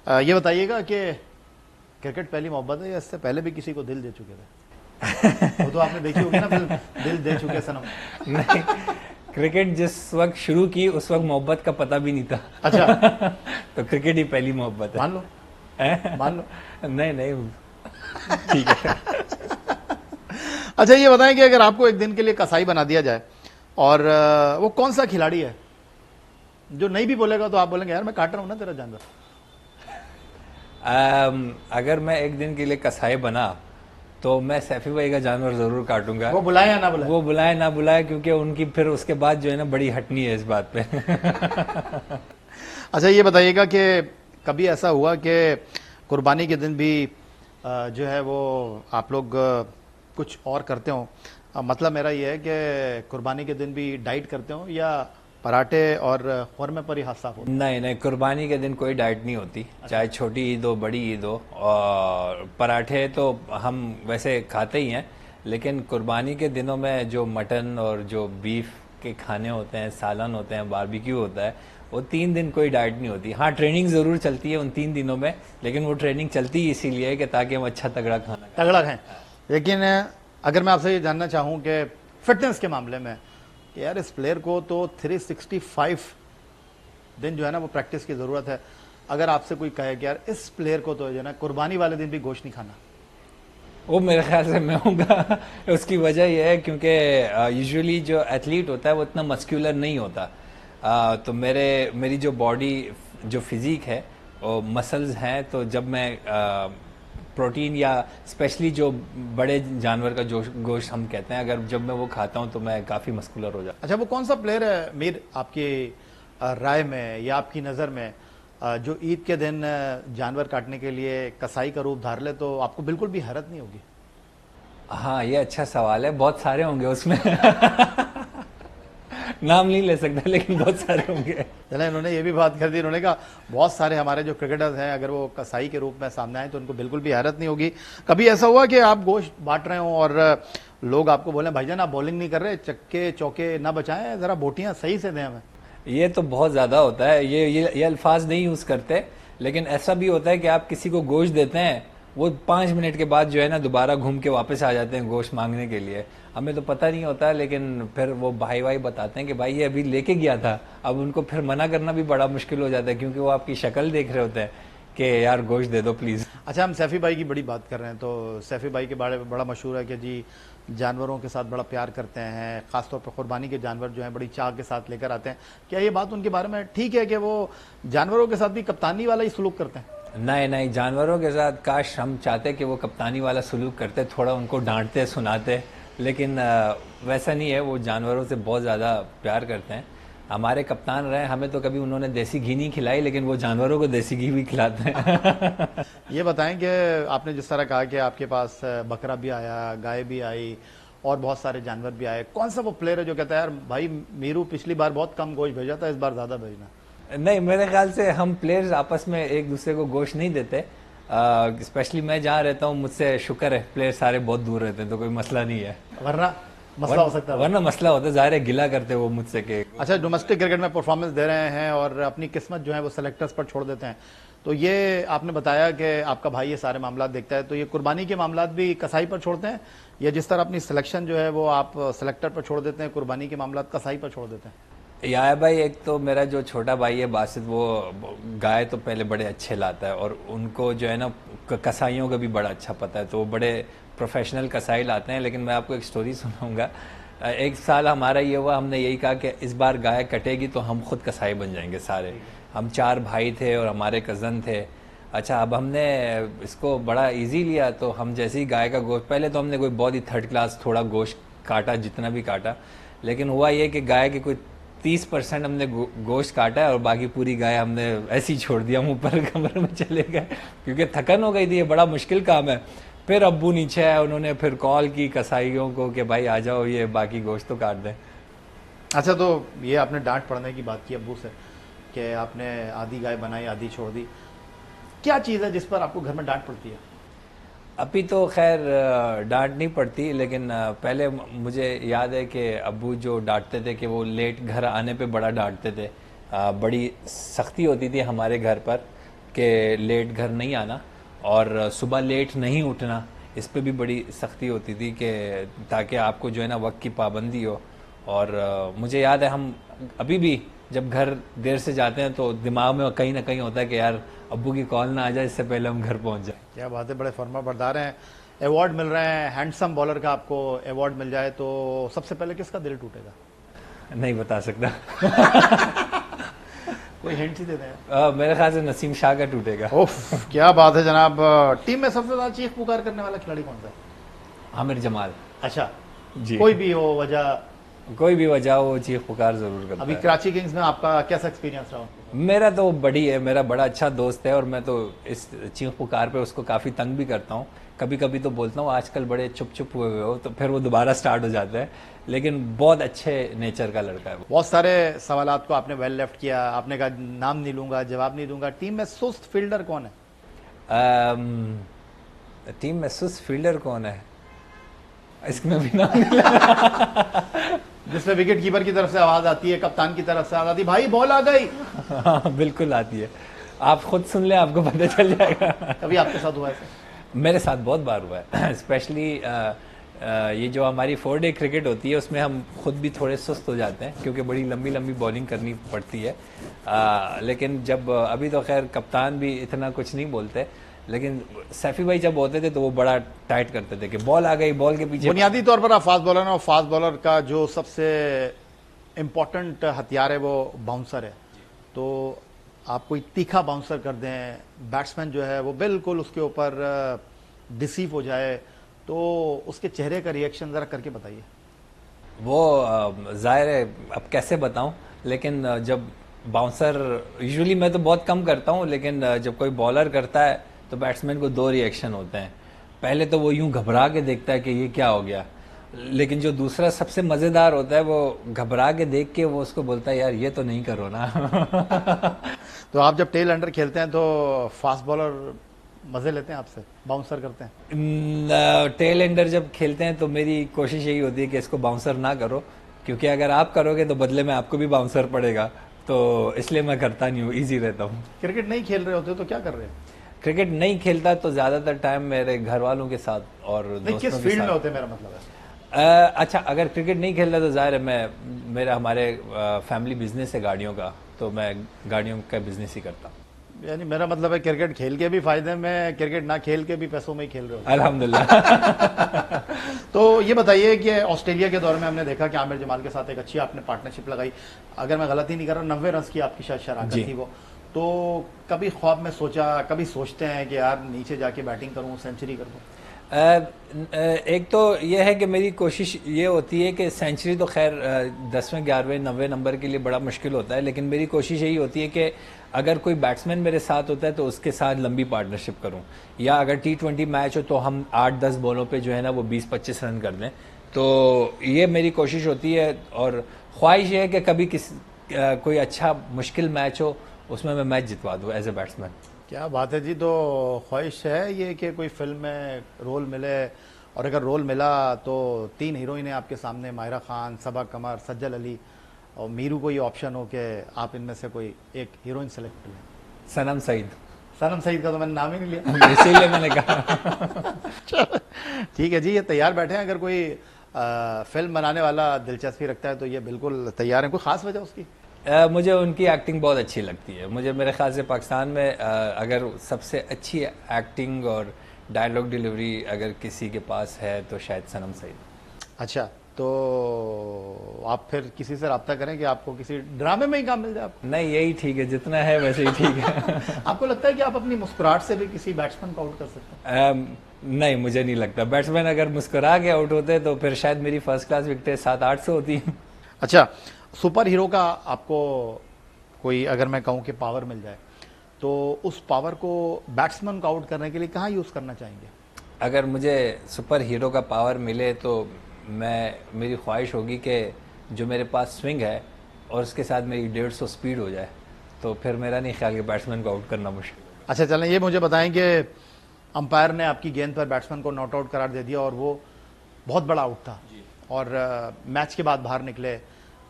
ये बताइएगा कि क्रिकेट पहली मोहब्बत है या इससे पहले भी किसी को दिल दे चुके थे? वो तो आपने देखी होगी ना फिल्म, दिल दे चुके सनम। नहीं, क्रिकेट जिस वक्त शुरू की उस वक्त मोहब्बत का पता भी नहीं था। अच्छा, तो क्रिकेट ही पहली मोहब्बत मान लो, है। मान लो। नहीं नहीं, ठीक है। अच्छा ये बताएं कि अगर आपको एक दिन के लिए कसाई बना दिया जाए और वो कौन सा खिलाड़ी है जो नहीं भी बोलेगा तो आप बोलेंगे यार मैं काट रहा हूं ना तेरा जानवर? अगर मैं एक दिन के लिए कसाई बना तो मैं सैफी भाई का जानवर जरूर काटूंगा। वो बुलाए या ना बुलाए? वो बुलाए ना बुलाए, क्योंकि उनकी फिर उसके बाद जो है ना बड़ी हटनी है इस बात पे। अच्छा ये बताइएगा कि कभी ऐसा हुआ कि कुर्बानी के दिन भी जो है वो आप लोग कुछ और करते हो? मतलब मेरा ये है कि कुर्बानी के दिन भी डाइट करते हो या पराठे और खुरमे पर ही हाथ साफ होता नहीं नहीं, कुर्बानी के दिन कोई डाइट नहीं होती, चाहे छोटी ईद हो बड़ी ईद हो। और पराठे तो हम वैसे खाते ही हैं, लेकिन कुर्बानी के दिनों में जो मटन और जो बीफ के खाने होते हैं, सालन होते हैं, बारबेक्यू होता है, वो 3 दिन कोई डाइट नहीं होती। हाँ, ट्रेनिंग ज़रूर चलती है उन 3 दिनों में, लेकिन वो ट्रेनिंग चलती ही इसीलिए है कि ताकि हम अच्छा तगड़ा खाना है? तगड़ा है। लेकिन अगर मैं आपसे ये जानना चाहूँ कि फिटनेस के मामले में कि यार इस प्लेयर को तो 365 दिन जो है ना वो प्रैक्टिस की ज़रूरत है, अगर आपसे कोई कहे कि यार इस प्लेयर को तो जो है ना कुर्बानी वाले दिन भी गोश्त नहीं खाना, वो मेरे ख्याल से मैं हूँगा। उसकी वजह यह है क्योंकि यूजुअली जो एथलीट होता है वो इतना मस्क्यूलर नहीं होता। तो मेरी जो बॉडी, जो फिजिक है, वो मसल्स हैं, तो जब मैं प्रोटीन या स्पेशली जो बड़े जानवर का जो गोश्त हम कहते हैं, अगर जब मैं वो खाता हूँ तो मैं काफ़ी मस्कुलर हो जाता अच्छा वो कौन सा प्लेयर है मीर आपकी राय में या आपकी नज़र में जो ईद के दिन जानवर काटने के लिए कसाई का रूप धार ले तो आपको बिल्कुल भी हैरत नहीं होगी? हूँ। हाँ, ये अच्छा सवाल है, बहुत सारे होंगे उसमें। नाम नहीं ले सकता, लेकिन बहुत सारे होंगे। चले, इन्होंने ये भी बात कर दी, इन्होंने कहा बहुत सारे हमारे जो क्रिकेटर्स हैं अगर वो कसाई के रूप में सामने आए तो उनको बिल्कुल भी हैरत नहीं होगी। कभी ऐसा हुआ कि आप गोश्त बांट रहे हो और लोग आपको बोले भाईजान आप बॉलिंग नहीं कर रहे, चक्के चौके ना बचाएं, जरा बोटियां सही से दें हमें? ये तो बहुत ज़्यादा होता है, ये अल्फाज नहीं यूज़ करते, लेकिन ऐसा भी होता है कि आप किसी को गोश्त देते हैं, वो 5 मिनट के बाद जो है ना दोबारा घूम के वापस आ जाते हैं गोश्त मांगने के लिए। हमें तो पता नहीं होता, लेकिन फिर वो भाई बताते हैं कि भाई ये अभी लेके गया था। अब उनको फिर मना करना भी बड़ा मुश्किल हो जाता है, क्योंकि वो आपकी शक्ल देख रहे होते हैं कि यार गोश्त दे दो प्लीज़। अच्छा हम सैफी भाई की बड़ी बात कर रहे हैं तो सैफी भाई के बारे में बड़ा मशहूर है कि जी जानवरों के साथ बड़ा प्यार करते हैं, ख़ासतौर पर कुर्बानी के जानवर जो हैं बड़ी चाह के साथ लेकर आते हैं। क्या ये बात उनके बारे में ठीक है कि वो जानवरों के साथ भी कप्तानी वाला ही सलूक करते हैं? नहीं नहीं, जानवरों के साथ काश हम चाहते कि वो कप्तानी वाला सलूक करते, थोड़ा उनको डांटते सुनाते, लेकिन वैसा नहीं है। वो जानवरों से बहुत ज़्यादा प्यार करते हैं। हमारे कप्तान रहे, हमें तो कभी उन्होंने देसी घी नहीं खिलाई, लेकिन वो जानवरों को देसी घी भी खिलाते हैं। ये बताएं कि आपने जिस तरह कहा कि आपके पास बकरा भी आया, गाय भी आई और बहुत सारे जानवर भी आए, कौन सा वो प्लेयर है जो कहता है यार भाई मीरू पिछली बार बहुत कम गोश्त भेजा था, इस बार ज़्यादा भेजना? नहीं, मेरे ख्याल से हम प्लेयर्स आपस में एक दूसरे को गोश्त नहीं देते। स्पेशली मैं जहाँ रहता हूँ, मुझसे शुक्र है प्लेयर सारे बहुत दूर रहते हैं, तो कोई मसला नहीं है। वरना मसला हो सकता है। वरना मसला होता है, ज़ाहिर है गिला करते वो मुझसे के। अच्छा डोमेस्टिक क्रिकेट में परफॉर्मेंस दे रहे हैं और अपनी किस्मत जो है वो सेलेक्टर्स पर छोड़ देते हैं, तो ये आपने बताया कि आपका भाई ये सारे मामला देखता है, तो ये कुर्बानी के मामला भी कसाई पर छोड़ते हैं या जिस तरह अपनी सिलेक्शन जो है वो आप सेलेक्टर पर छोड़ देते हैं, कुर्बानी के मामला कसाई पर छोड़ देते हैं? यार भाई, एक तो मेरा जो छोटा भाई है बासित, वो गाय तो पहले बड़े अच्छे लाता है, और उनको जो है ना कसाईयों का भी बड़ा अच्छा पता है, तो वो बड़े प्रोफेशनल कसाई लाते हैं। लेकिन मैं आपको एक स्टोरी सुनाऊंगा। एक साल हमारा ये हुआ, हमने यही कहा कि इस बार गाय कटेगी तो हम खुद कसाई बन जाएंगे सारे। हम 4 भाई थे और हमारे कज़न थे। अच्छा, अब हमने इसको बड़ा इजी लिया, तो हम जैसे ही गाय का गोश्त, पहले तो हमने कोई बहुत ही थर्ड क्लास थोड़ा गोश्त काटा, जितना भी काटा, लेकिन हुआ ये कि गाय के कोई 30% हमने गोश्त काटा है और बाकी पूरी गाय हमने ऐसे ही छोड़ दिया, हम ऊपर कमरे में चले गए क्योंकि थकन हो गई थी, ये बड़ा मुश्किल काम है। फिर अब्बू नीचे आए, उन्होंने फिर कॉल की कसाईयों को कि भाई आ जाओ, ये बाकी गोश्त तो काट दें। अच्छा तो ये आपने डांट पड़ने की बात की अब्बू से कि आपने आधी गाय बनाई आधी छोड़ दी, क्या चीज़ है जिस पर आपको घर में डांट पड़ती है? अभी तो खैर डांट नहीं पड़ती, लेकिन पहले मुझे याद है कि अब्बू जो डांटते थे कि वो लेट घर आने पे बड़ा डांटते थे। बड़ी सख्ती होती थी हमारे घर पर कि लेट घर नहीं आना और सुबह लेट नहीं उठना, इस पे भी बड़ी सख्ती होती थी कि ताकि आपको जो है ना वक्त की पाबंदी हो। और मुझे याद है हम अभी भी जब घर देर से जाते हैं तो दिमाग में कहीं ना कहीं होता है कि यार अब्बू की कॉल ना आ जाए इससे पहले हम घर पहुंच जाए। क्या बात है, बड़े फर्मा बरदार हैं। अवार्ड मिल रहे हैं, हैंडसम बॉलर का आपको अवार्ड मिल जाए तो सबसे पहले किसका दिल टूटेगा? नहीं बता सकता। कोई हिंट ही दे दें। मेरे ख्याल से नसीम शाह का टूटेगा। ओफ, क्या बात है जनाब। टीम में सबसे ज्यादा चीख पुकार करने वाला खिलाड़ी कौन सा है? आमिर जमाल। अच्छा, जी। कोई भी हो वजह? कोई भी वजह हो चीख पुकार जरूर करता अभी है। कराची किंग्स में आपका कैसा एक्सपीरियंस रहा? मेरा तो बड़ी है, मेरा बड़ा अच्छा दोस्त है और मैं तो इस चीख पुकार पे उसको काफ़ी तंग भी करता हूँ। कभी कभी तो बोलता हूँ आजकल बड़े चुप चुप हुए हो, तो फिर वो दोबारा स्टार्ट हो जाता है। लेकिन बहुत अच्छे नेचर का लड़का है वो। बहुत सारे सवालात को आपने वेल लेफ्ट किया। आपने कहा नाम नहीं लूंगा, जवाब नहीं दूंगा। टीम में सुस्त फील्डर कौन है? टीम में सुस्त फील्डर कौन है, इसमें भी नाम नहीं। जिसमें विकेट कीपर की तरफ से आवाज आती है, कप्तान की तरफ से आवाज आती है, भाई बॉल आ गई। हाँ बिल्कुल आती है, आप खुद सुन लें आपको पता चल जाएगा। कभी आपके साथ हुआ है? मेरे साथ बहुत बार हुआ है। स्पेशली ये जो हमारी 4 डे क्रिकेट होती है उसमें हम खुद भी थोड़े सुस्त हो जाते हैं क्योंकि बड़ी लंबी लंबी बॉलिंग करनी पड़ती है। लेकिन जब अभी तो खैर कप्तान भी इतना कुछ नहीं बोलते, लेकिन सैफी भाई जब होते थे तो वो बड़ा टाइट करते थे कि बॉल आ गई, बॉल के पीछे। बुनियादी तौर पर आप फास्ट बॉलर हैं और फास्ट बॉलर का जो सबसे इम्पोर्टेंट हथियार है वो बाउंसर है। तो आप कोई तीखा बाउंसर कर दें, बैट्समैन जो है वो बिल्कुल उसके ऊपर डिसीव हो जाए, तो उसके चेहरे का रिएक्शन जरा करके बताइए। वो जाहिर है अब कैसे बताऊं, लेकिन जब बाउंसर यूजुअली मैं तो बहुत कम करता हूं, लेकिन जब कोई बॉलर करता है तो बैट्समैन को 2 रिएक्शन होते हैं। पहले तो वो यूं घबरा के देखता है कि ये क्या हो गया, लेकिन जो दूसरा सबसे मज़ेदार होता है वो घबरा के देख के वो उसको बोलता है यार ये तो नहीं करो ना। तो आप जब टेल अंडर खेलते हैं तो फास्ट बॉलर मजे लेते हैं आपसे, बाउंसर करते हैं? टेल एंडर जब खेलते हैं तो मेरी कोशिश यही होती है कि इसको बाउंसर ना करो, क्योंकि अगर आप करोगे तो बदले में आपको भी बाउंसर पड़ेगा, तो इसलिए मैं करता नहीं हूँ, ईजी रहता हूँ। क्रिकेट नहीं खेल रहे होते तो क्या कर रहे हैं? क्रिकेट नहीं खेलता तो ज़्यादातर टाइम मेरे घर वालों के साथ और नहीं, किस दोस्तों के फील्ड में साथ। होते हैं मेरा मतलब है? अच्छा, अगर क्रिकेट नहीं खेल रहा तो जाहिर है मेरा हमारे फैमिली बिजनेस है गाड़ियों का, तो मैं गाड़ियों का बिजनेस ही करता हूँ। यानी मेरा मतलब है क्रिकेट खेल के भी फायदे में, क्रिकेट ना खेल के भी पैसों में ही खेल रहे हो। अल्हम्दुलिल्लाह। तो ये बताइए कि ऑस्ट्रेलिया के दौर में हमने देखा कि आमिर जमाल के साथ एक अच्छी आपने पार्टनरशिप लगाई। अगर मैं गलती नहीं कर रहा 90 रन की आपकी शायद शराकत जी। थी वो। तो कभी ख्वाब में सोचा, कभी सोचते हैं कि यार नीचे जाके बैटिंग करूं, सेंचुरी कर दूं? एक तो ये है कि मेरी कोशिश ये होती है कि सेंचुरी तो खैर 10वें 11वें 90 नंबर के लिए बड़ा मुश्किल होता है, लेकिन मेरी कोशिश यही होती है कि अगर कोई बैट्समैन मेरे साथ होता है तो उसके साथ लंबी पार्टनरशिप करूं, या अगर T20 मैच हो तो हम 8-10 बॉलों पे जो है ना वो 20-25 रन कर दें। तो ये मेरी कोशिश होती है और ख्वाहिश ये है कि कभी कोई अच्छा मुश्किल मैच हो उसमें मैं मैच जितवा दूँ एज ए बैट्समैन। क्या बात है जी। तो ख्वाहिश है ये कि कोई फिल्म में रोल मिले, और अगर रोल मिला तो 3 हीरोइन आपके सामने, माहिरा खान, सबा कमर, सज्जल अली और मीरू को ये ऑप्शन हो कि आप इनमें से कोई एक हीरोइन सेलेक्ट कर लें। सनम सईद। सनम सईद का तो मैंने नाम ही नहीं लिया। इसीलिए मैंने कहा। ठीक है जी, ये तैयार बैठे हैं। अगर कोई फिल्म बनाने वाला दिलचस्पी रखता है तो ये बिल्कुल तैयार है। कोई खास वजह उसकी? मुझे उनकी एक्टिंग बहुत अच्छी लगती है। मुझे मेरे ख्याल से पाकिस्तान में अगर सबसे अच्छी एक्टिंग और डायलॉग डिलीवरी अगर किसी के पास है तो शायद सनम सईद। अच्छा, तो आप फिर किसी से रब्ता करें कि आपको किसी ड्रामे में ही काम मिल जाए आपको? नहीं, यही ठीक है, जितना है वैसे ही ठीक है। आपको लगता है कि आप अपनी मुस्कुराहट से भी किसी बैट्समैन को आउट कर सकते हैं? नहीं, मुझे नहीं लगता। बैट्समैन अगर मुस्कुरा के आउट होते तो फिर शायद मेरी फर्स्ट क्लास विकेटें 7-8 से होती। अच्छा, सुपर हीरो का आपको कोई, अगर मैं कहूं कि पावर मिल जाए, तो उस पावर को बैट्समैन को आउट करने के लिए कहाँ यूज करना चाहेंगे? अगर मुझे सुपर हीरो का पावर मिले तो मेरी ख्वाहिश होगी कि जो मेरे पास स्विंग है और उसके साथ मेरी 150 स्पीड हो जाए, तो फिर मेरा नहीं ख्याल कि बैट्समैन को आउट करना मुश्किल। अच्छा चलें, ये मुझे बताएं कि अंपायर ने आपकी गेंद पर बैट्समैन को नॉट आउट करार दे दिया और वो बहुत बड़ा आउट था, और मैच के बाद बाहर निकले,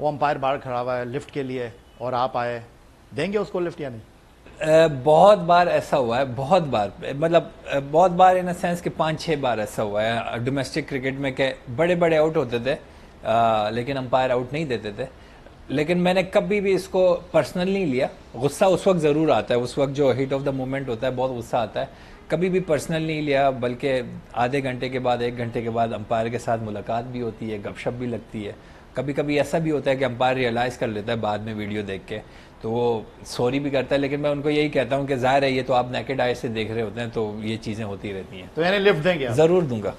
वो अंपायर बाहर खड़ा हुआ है लिफ्ट के लिए और आप आए, देंगे उसको लिफ्ट या नहीं? बहुत बार ऐसा हुआ है, बहुत बार, मतलब बहुत बार इन सेंस कि 5-6 बार ऐसा हुआ है डोमेस्टिक क्रिकेट में कि बड़े बड़े आउट होते थे, लेकिन अंपायर आउट नहीं देते थे। लेकिन मैंने कभी भी इसको पर्सनल नहीं लिया। गुस्सा उस वक्त ज़रूर आता है, उस वक्त जो हीट ऑफ द मोमेंट होता है, बहुत गुस्सा आता है। कभी भी पर्सनल नहीं लिया, बल्कि आधे घंटे के बाद, 1 घंटे के बाद अंपायर के साथ मुलाकात भी होती है, गपशप भी लगती है। कभी कभी ऐसा भी होता है कि अंपायर रियलाइज़ कर लेता है बाद में वीडियो देख के, तो वो सॉरी भी करता है। लेकिन मैं उनको यही कहता हूँ कि ज़ाहिर है ये तो आप नेकेड आई से देख रहे होते हैं, तो ये चीज़ें होती रहती हैं। तो यानी लिफ्ट देंगे आप? ज़रूर दूंगा।